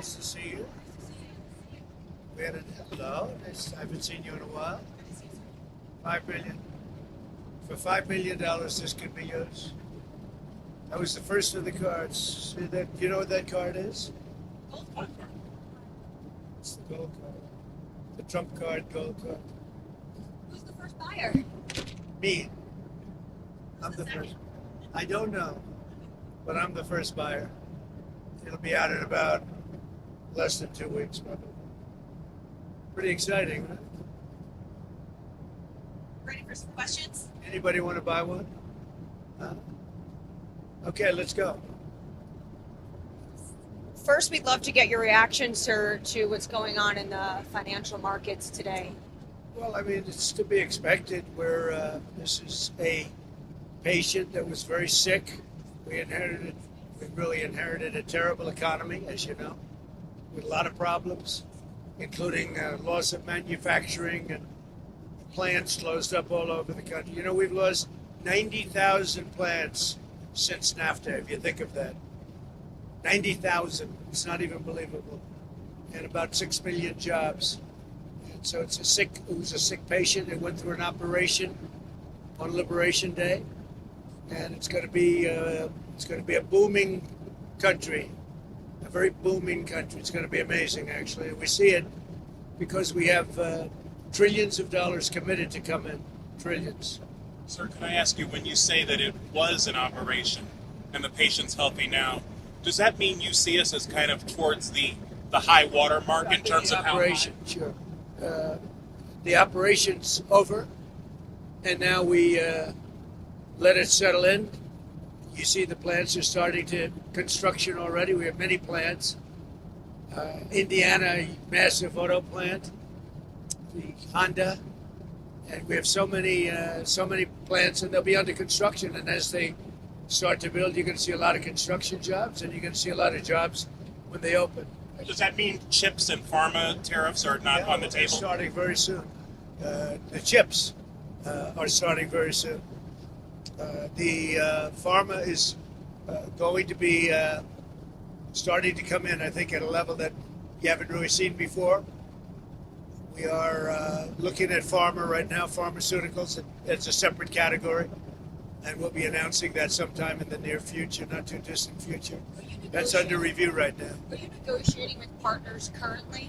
Nice to see you. Hello. I haven't seen you in a while. $5 million. For $5 million, this could be yours. That was the first of the cards. See that? You know what that card is? Gold card. It's the gold card. The Trump card, gold card. Who's the first buyer? Me. I'm the first. I don't know, but I'm the first buyer. It'll be out in about less than 2 weeks, probably. Pretty exciting, right? Ready for some questions? Anybody want to buy one? Okay, let's go. First, we'd love to get your reaction, sir, to what's going on in the financial markets today. Well, I mean, it's to be expected. This is a patient that was very sick. We really inherited a terrible economy, as you know, with a lot of problems, including loss of manufacturing and plants closed up all over the country. You know, we've lost 90,000 plants since NAFTA, if you think of that. 90,000. It's not even believable. And about 6 million jobs. And so it was a sick patient. It went through an operation on Liberation Day. And it's going to be a booming country, a very booming country. It's going to be amazing, actually. We see it because we have trillions of dollars committed to come in. Trillions. Sir, can I ask you, when you say that it was an operation and the patient's healthy now, does that mean you see us as kind of towards the high water mark in terms of operation? Sure. The operation's over, and now we let it settle in. You see the plants are starting to construction already. We have many plants. Indiana, massive auto plant, the Honda, and we have so many plants, and they'll be under construction. And as they start to build, you're going to see a lot of construction jobs, and you're going to see a lot of jobs when they open. Does that mean chips and pharma tariffs are not on the table? Starting very soon. The chips are starting very soon. The pharma is going to be starting to come in, I think, at a level that you haven't really seen before. We are looking at pharma right now, pharmaceuticals. It's a separate category, and we'll be announcing that sometime in the near future, not too distant future. That's under review right now. Are you negotiating with partners currently?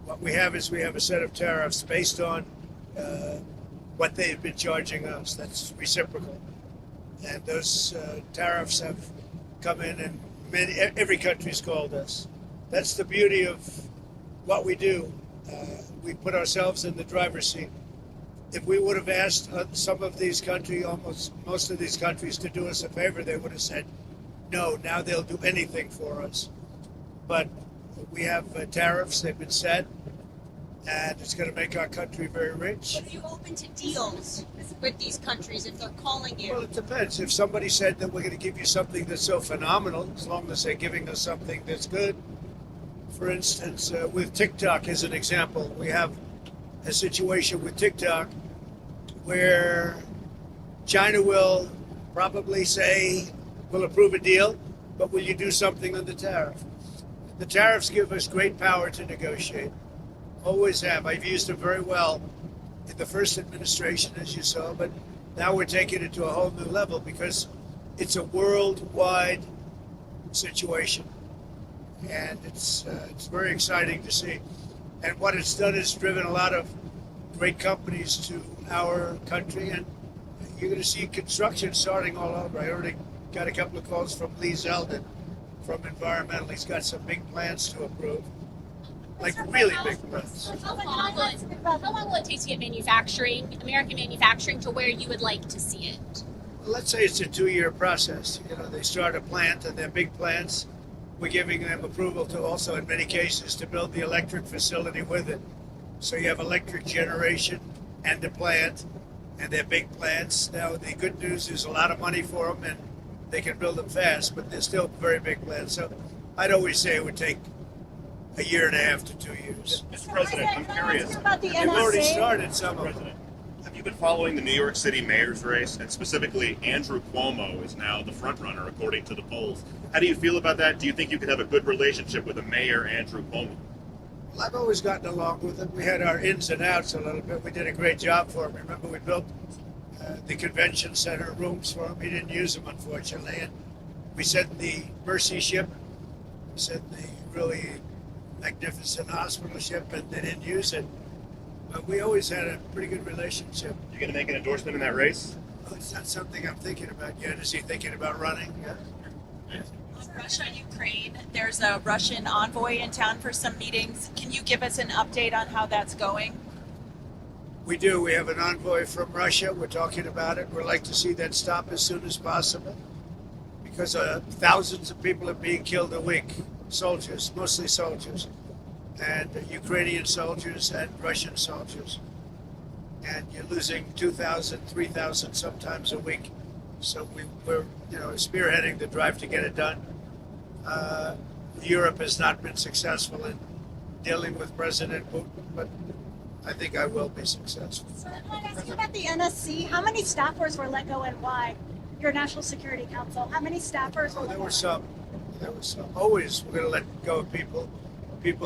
What we have a set of tariffs based on what they've been charging us. That's reciprocal. And those tariffs have come in, and every country's called us. That's the beauty of what we do. We put ourselves in the driver's seat. If we would have asked some of these countries, almost most of these countries, to do us a favor, they would have said, no, now they'll do anything for us. But we have tariffs, they've been set, and it's going to make our country very rich. Are you open to deals with these countries if they're calling you? Well, it depends. If somebody said that we're going to give you something that's so phenomenal, as long as they're giving us something that's good. For instance, with TikTok as an example, we have a situation with TikTok where China will probably say, we'll approve a deal, but will you do something on the tariff? The tariffs give us great power to negotiate. Always have. I've used them very well in the first administration, as you saw, but now we're taking it to a whole new level because it's a worldwide situation. And it's very exciting to see. And what it's done is driven a lot of great companies to our country, and you're going to see construction starting all over. I already got a couple of calls from Lee Zeldin from Environmental. He's got some big plans to approve, like really big plans. How long will it take to get American manufacturing, to where you would like to see it? Let's say it's a 2-year process. You know, they start a plant, and they're big plants. We're giving them approval to also, in many cases, to build the electric facility with it. So you have electric generation and the plant, and they're big plants. Now, the good news is a lot of money for them, and they can build them fast, but they're still very big plants. So I'd always say it would take a year and a half to 2 years. Mr. President, I'm curious. About the They've already NSA? started some of them. Have you been following the New York City mayor's race? And specifically, Andrew Cuomo is now the front runner, according to the polls. How do you feel about that? Do you think you could have a good relationship with the mayor, Andrew Cuomo? Well, I've always gotten along with him. We had our ins and outs a little bit. We did a great job for him. Remember, we built the convention center rooms for him. He didn't use them, unfortunately. And we sent the Mercy ship, sent the really magnificent hospital ship, and they didn't use it. But we always had a pretty good relationship. You going to make an endorsement in that race? Well, it's not something I'm thinking about yet. Is he thinking about running? Yeah. On Russia, Ukraine, there's a Russian envoy in town for some meetings. Can you give us an update on how that's going? We do. We have an envoy from Russia. We're talking about it. We'd like to see that stop as soon as possible because thousands of people are being killed a week. Soldiers, mostly soldiers, and Ukrainian soldiers and Russian soldiers. And you're losing 2,000, 3,000 sometimes a week. So we're spearheading the drive to get it done. Europe has not been successful in dealing with President Putin, but I think I will be successful. So can I ask you about the NSC? How many staffers were let go and why? Your National Security Council. How many staffers were let go? There were some. Always we're going to let go of people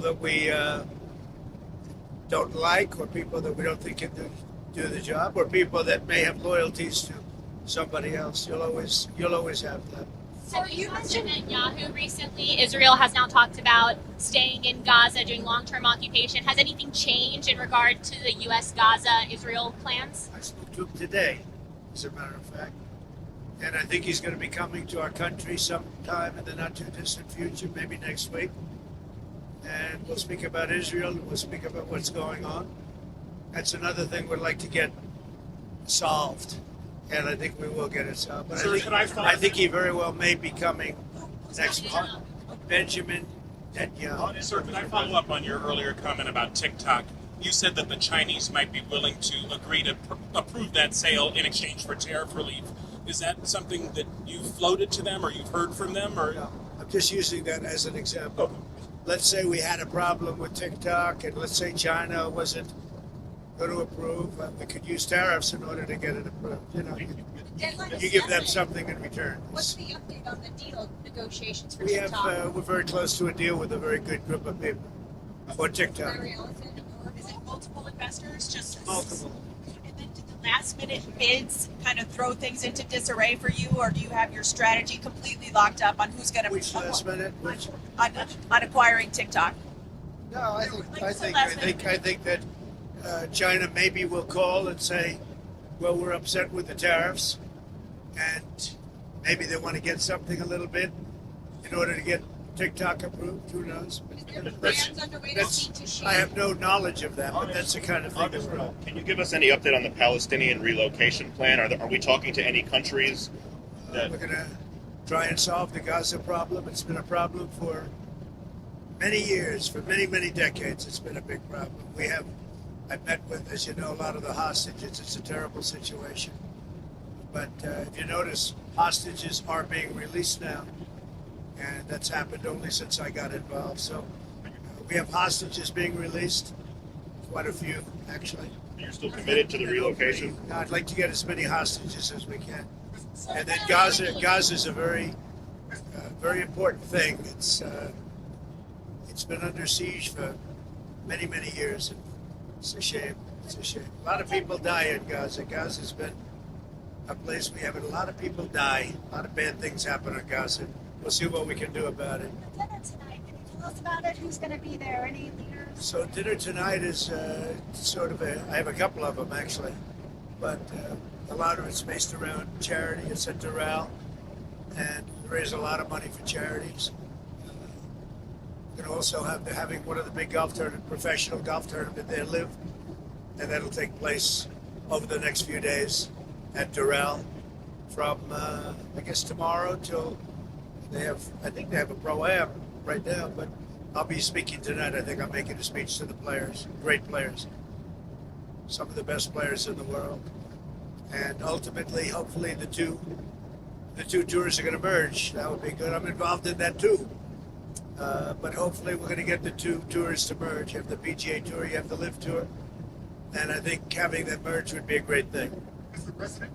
that we don't like, or people that we don't think can do the job, or people that may have loyalties to somebody else. You'll always have that. So you mentioned at Yahoo recently, Israel has now talked about staying in Gaza, doing long-term occupation. Has anything changed in regard to the U.S. Gaza-Israel plans? I spoke to him today, as a matter of fact. And I think he's going to be coming to our country sometime in the not-too-distant future, maybe next week. And we'll speak about Israel, and we'll speak about what's going on. That's another thing we'd like to get solved. And I think we will get it solved. But Sir, I think he very well may be coming next month. Benjamin Netanyahu. Sir, can I follow up on your earlier comment about TikTok? You said that the Chinese might be willing to agree to approve that sale in exchange for tariff relief. Is that something that you floated to them, or you've heard from them, or? No, I'm just using that as an example. Let's say we had a problem with TikTok, and let's say China wasn't going to approve. We could use tariffs in order to get it approved. You give them something in return. What's the update on the deal negotiations for We have TikTok? we're very close to a deal with a very good group of people for TikTok. Is it multiple investors? Just Multiple. And then did the last minute bids kind of throw things into disarray for you, or do you have your strategy completely locked up on who's going to Which last minute? Which? on acquiring TikTok? No, I think that China maybe will call and say, well, we're upset with the tariffs, and maybe they want to get something a little bit in order to get TikTok approved. Who knows? I have no knowledge of that, but that's the kind of thing that we're on. Can you give us any update on the Palestinian relocation plan? Are we talking to any countries? We're going to try and solve the Gaza problem. It's been a problem for many years, for many, many decades. It's been a big problem. I've met with, as you know, a lot of the hostages. It's a terrible situation. But if you notice, hostages are being released now. And that's happened only since I got involved. So we have hostages being released, quite a few, actually. You're still committed to the relocation? I'd like to get as many hostages as we can. And then Gaza is a very, very important thing. It's been under siege for many, many years. And it's a shame. It's a shame. A lot of people die in Gaza. Gaza's been a place we have a lot of people die. A lot of bad things happen in Gaza. We'll see what we can do about it. The dinner tonight. Can you tell us about it? Who's going to be there? Any leaders? So dinner tonight is sort of I have a couple of them actually, but a lot of it's based around charity. It's at Doral, and we raise a lot of money for charities. We're going to also have having one of the big professional golf tournament there live, and that'll take place over the next few days at Doral from I guess tomorrow till I think they have a pro-am right now, but I'll be speaking tonight. I think I'm making a speech to the players, great players, some of the best players in the world. And ultimately, hopefully, the two tours are going to merge. That would be good. I'm involved in that too. But hopefully we're going to get the two tours to merge. You have the PGA Tour, you have the LIV Tour. And I think having them merge would be a great thing. Mr. President,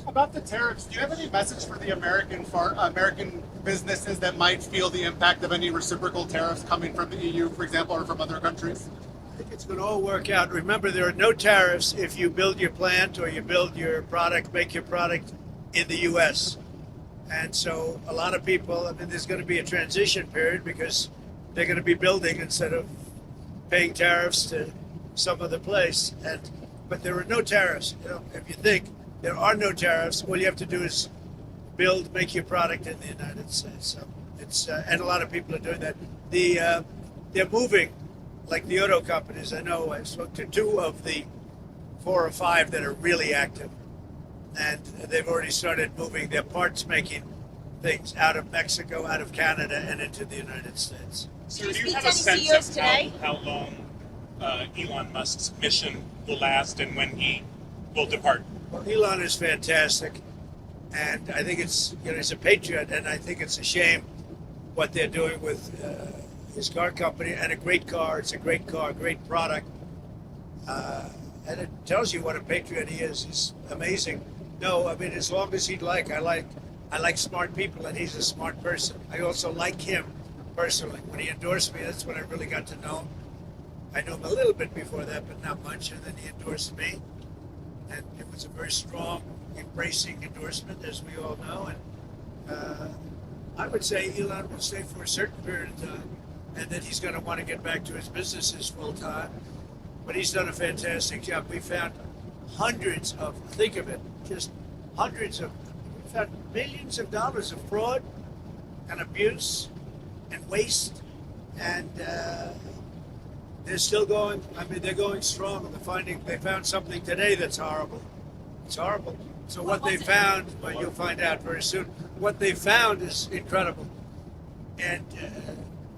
about the tariffs, do you have any message for the American businesses that might feel the impact of any reciprocal tariffs coming from the EU, for example, or from other countries? I think it's going to all work out. Remember, there are no tariffs if you build your plant or you build your product, make your product in the U.S. And so a lot of people, I mean, there's going to be a transition period because they're going to be building instead of paying tariffs to some other place. But there are no tariffs. You know, if you think there are no tariffs, all you have to do is build, make your product in the United States. So it's and a lot of people are doing that. They're moving, like the auto companies. I know I spoke to 2 of the 4 or 5 that are really active, and they've already started moving their parts making things out of Mexico, out of Canada, and into the United States. So you do you speak have to a any sense CEOs of today? how long Elon Musk's mission will last and when he will depart? Well, Elon is fantastic, and I think he's a patriot, and I think it's a shame what they're doing with his car company. And a great car. It's a great car, great product, and it tells you what a patriot he is. He's amazing. No, I mean, as long as he'd like, I like smart people, and he's a smart person. I also like him personally. When he endorsed me, that's when I really got to know him. I knew him a little bit before that, but not much, and then he endorsed me. And it was a very strong, embracing endorsement, as we all know. And I would say Elon will stay for a certain period of time, and then he's going to want to get back to his businesses full time. But he's done a fantastic job. We found hundreds of, think of it, just hundreds of, we found millions of dollars of fraud and abuse and waste. And they're still going, I mean, they're going strong. They found something today that's horrible. It's horrible. So what they found, well, you'll find out very soon. What they found is incredible. And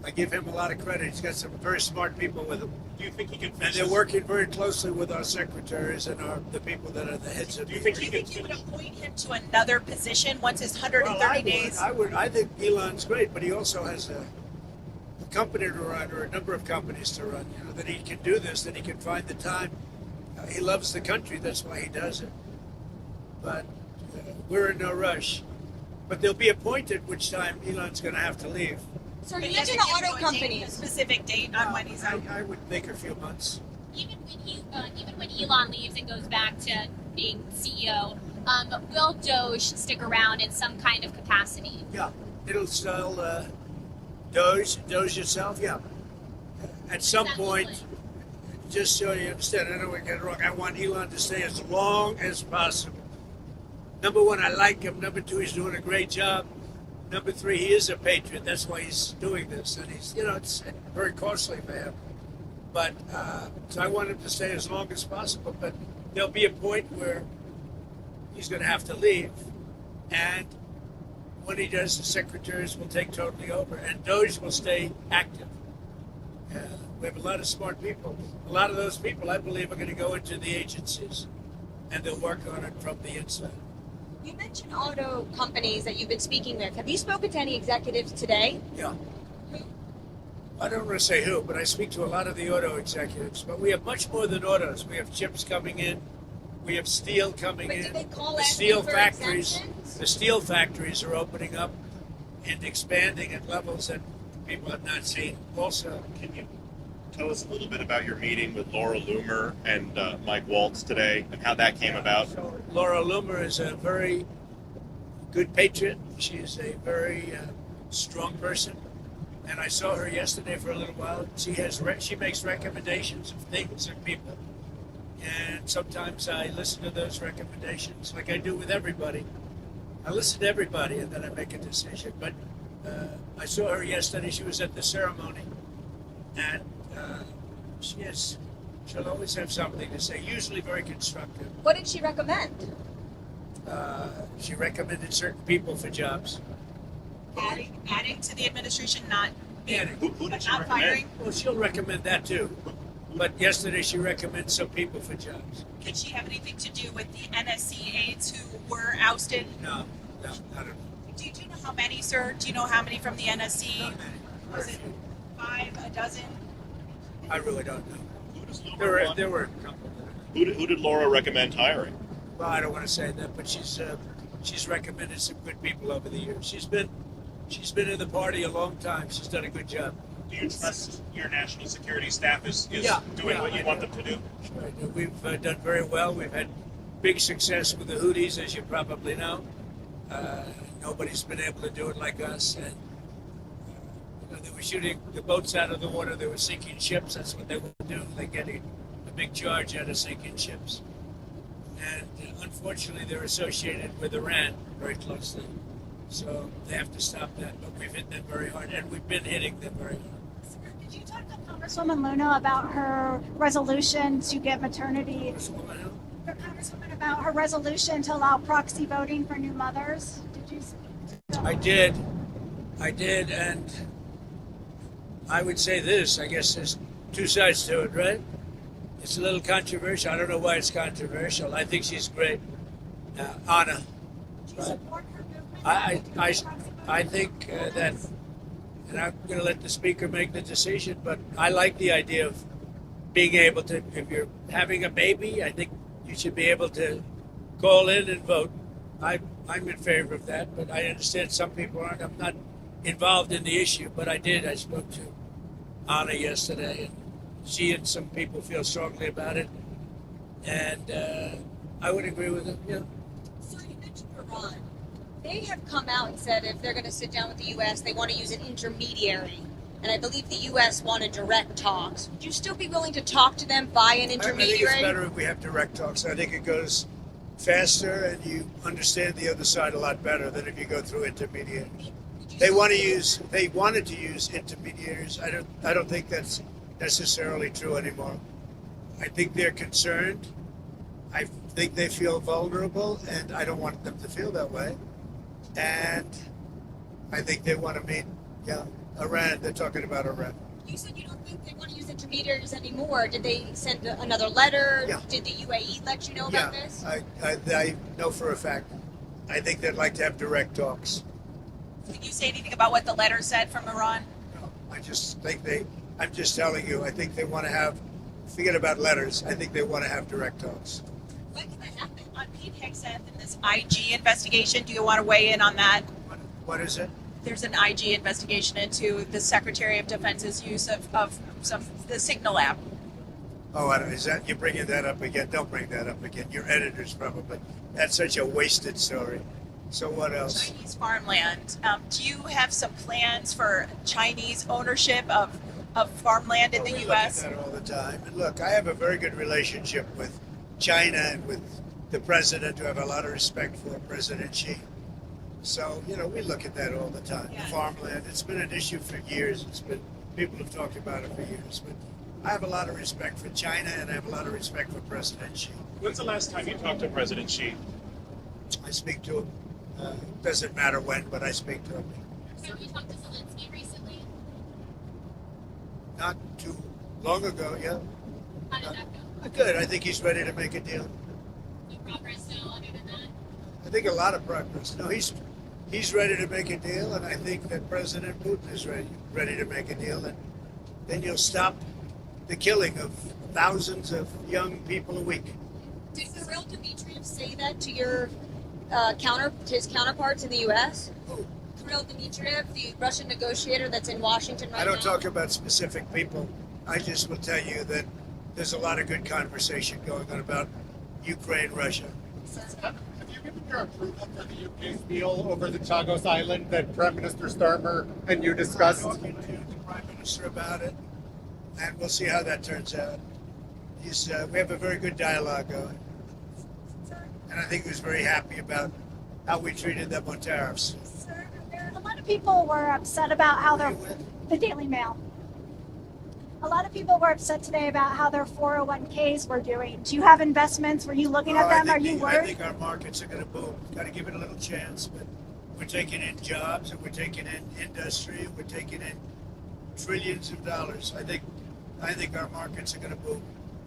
I give him a lot of credit. He's got some very smart people with him. Do you think he can And finish? they're working very closely with our secretaries and the people that are the heads of Do you the think Do you he can think you would finish? appoint him to another position once his 130 Well, days? I think Elon's great, but he also has a company to run, or a number of companies to run. You know, that he can do this, that he can find the time. He loves the country, that's why he does it. But we're in no rush. But there'll be a point at which time Elon's going to have to leave. So But you he mentioned hasn't the given auto you a companies. specific date on when he's out. I would think a few months. Even when Elon leaves and goes back to being CEO, will Doge stick around in some kind of capacity? Yeah, it'll still Doge itself. Yeah, at some point. Just so you understand, I don't want to get it wrong. I want Elon to stay as long as possible. Number 1, I like him. Number 2, he's doing a great job. Number 3, he is a patriot. That's why he's doing this, and he's, it's very costly for him. But so I want him to stay as long as possible. But there'll be a point where he's going to have to leave, and when he does, the secretaries will take totally over, and Doge will stay active. We have a lot of smart people. A lot of those people, I believe, are going to go into the agencies, and they'll work on it from the inside. You mentioned auto companies that you've been speaking with. Have you spoken to any executives today? Yeah. I don't want to say who, but I speak to a lot of the auto executives. But we have much more than autos. We have chips coming in. We have steel coming But in. did they call The asking steel for factories. exemptions? The steel factories are opening up and expanding at levels that people have not seen. Also, Can you tell us a little bit about your meeting with Laura Loomer and Mike Waltz today and how that came about? So Laura Loomer is a very good patriot. She is a very strong person, and I saw her yesterday for a little while. She makes recommendations of things and people, and sometimes I listen to those recommendations, like I do with everybody. I listen to everybody, and then I make a decision. But I saw her yesterday. She was at the ceremony, and she'll always have something to say. Usually very constructive. What did she recommend? She recommended certain people for jobs. Adding to the administration, not Who did but she not recommend? firing. Well, she'll recommend that too. But yesterday she recommended some people for jobs. Did she have anything to do with the NSC aides who were ousted? No, I don't know. Do you know how many, sir? Do you know how many from the NSC? Not many. Was it 5, a dozen? I really don't know. Who There were a couple. Who did Laura recommend hiring? Well, I don't want to say that, but she's recommended some good people over the years. She's been in the party a long time. She's done a good job. Do you trust your national security staff is Yeah, doing yeah, what you I want do. them to do? Sure. We've done very well. We've had big success with the Houthis, as you probably know. Nobody's been able to do it like us. And they were shooting the boats out of the water. They were sinking ships. That's what they want to do. They're getting a big charge out of sinking ships. And unfortunately, they're associated with Iran very closely. So they have to stop that. But we've hit them very hard, and we've been hitting them very hard. Did you talk to Congresswoman Luna about her resolution to get maternity? Congresswoman, about her resolution to allow proxy voting for new mothers? Did you? I did, and I would say this. I guess there's two sides to it, right? It's a little controversial. I don't know why it's controversial. I think she's great. Anna. Do you support her movement? I think that, and I'm going to let the speaker make the decision, but I like the idea of being able to, if you're having a baby, I think you should be able to call in and vote. I'm in favor of that, but I understand some people aren't. I'm not involved in the issue, but I did. I spoke to Anna yesterday, and she and some people feel strongly about it, and I would agree with them. Yeah. So you mentioned Iran. They have come out and said if they're going to sit down with the U.S., they want to use an intermediary. And I believe the U.S. wanted direct talks. Would you still be willing to talk to them by an I think intermediary? it's better if we have direct talks. I think it goes faster, and you understand the other side a lot better than if you go through intermediaries. They wanted to use intermediaries. I don't think that's necessarily true anymore. I think they're concerned. I think they feel vulnerable, and I don't want them to feel that way. And I think they want to meet, Iran. They're talking about Iran. You said you don't think they want to use intermediaries anymore. Did they send another letter? Yeah. Did the UAE let you know about this? I know for a fact. I think they'd like to have direct talks. Did you say anything about what the letter said from Iran? No, I just think I'm just telling you, I think they want to have, forget about letters, I think they want to have direct talks. When can that happen? On Pete Hegseth and this IG investigation, do you want to weigh in on that? What is it? There's an IG investigation into the Secretary of Defense's use of the Signal app. Oh, is that, you're bringing that up again? Don't bring that up again. Your editors probably. That's such a wasted story. So what else? Chinese farmland. Do you have some plans for Chinese ownership of farmland in the We U.S.? look at that all the time. And look, I have a very good relationship with China and with the president, who I have a lot of respect for, President Xi. So, we look at that all the time. Yeah. Farmland, it's been an issue for years. People have talked about it for years. But I have a lot of respect for China, and I have a lot of respect for President Xi. When's the last time you talked to President Xi? I speak to him. Doesn't matter when, but I speak to him. Have you talked to Zelensky recently? Not too long ago, yeah. How did that go? Good. I think he's ready to make a deal. No progress still other than that? I think a lot of progress. No, he's ready to make a deal, and I think that President Putin is ready to make a deal, and then you'll stop the killing of thousands of young people a week. Did Kirill Dmitriev say that to your his counterparts in the U.S.? Who? Kirill Dmitriev, the Russian negotiator that's in Washington right now? I don't talk about specific people. I just will tell you that there's a lot of good conversation going on about Ukraine, Russia. Have you given your approval for the UK's deal over the Chagos Island that Prime Minister Starmer and you discussed? I'm talking to the Prime Minister about it, and we'll see how that turns out. We have a very good dialogue going. And I think he was very happy about how we treated them on tariffs. Sir, a lot of people were upset about how the Daily Mail. A lot of people were upset today about how their 401ks were doing. Do you have investments? Were you looking at them? Are you I worried? think our markets are going to boom. Got to give it a little chance, but we're taking in jobs, and we're taking in industry, and we're taking in trillions of dollars. I think our markets are going to boom.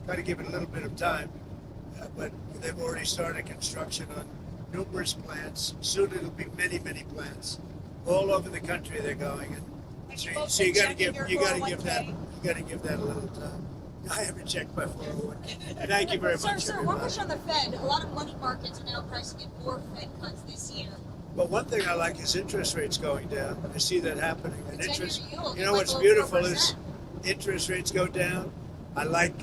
Got to give it a little bit of time, but they've already started construction on numerous plants. Soon it'll be many, many plants all over the country. They're going, and so you got to give that a little time. I haven't checked my 401. Thank you very much. Sir, one question on the Fed. A lot of money markets are now pricing in more Fed cuts this year. But one thing I like is interest rates going down. I see that happening. And The 10-year interest, yield you is know like what's over beautiful 4%. is interest rates go down. I like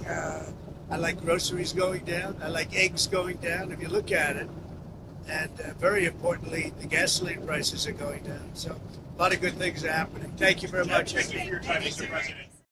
groceries going down. I like eggs going down. If you look at it, and very importantly, the gasoline prices are going down. So a lot of good things are happening. Thank you very much. Thank you for your time, Mr. President.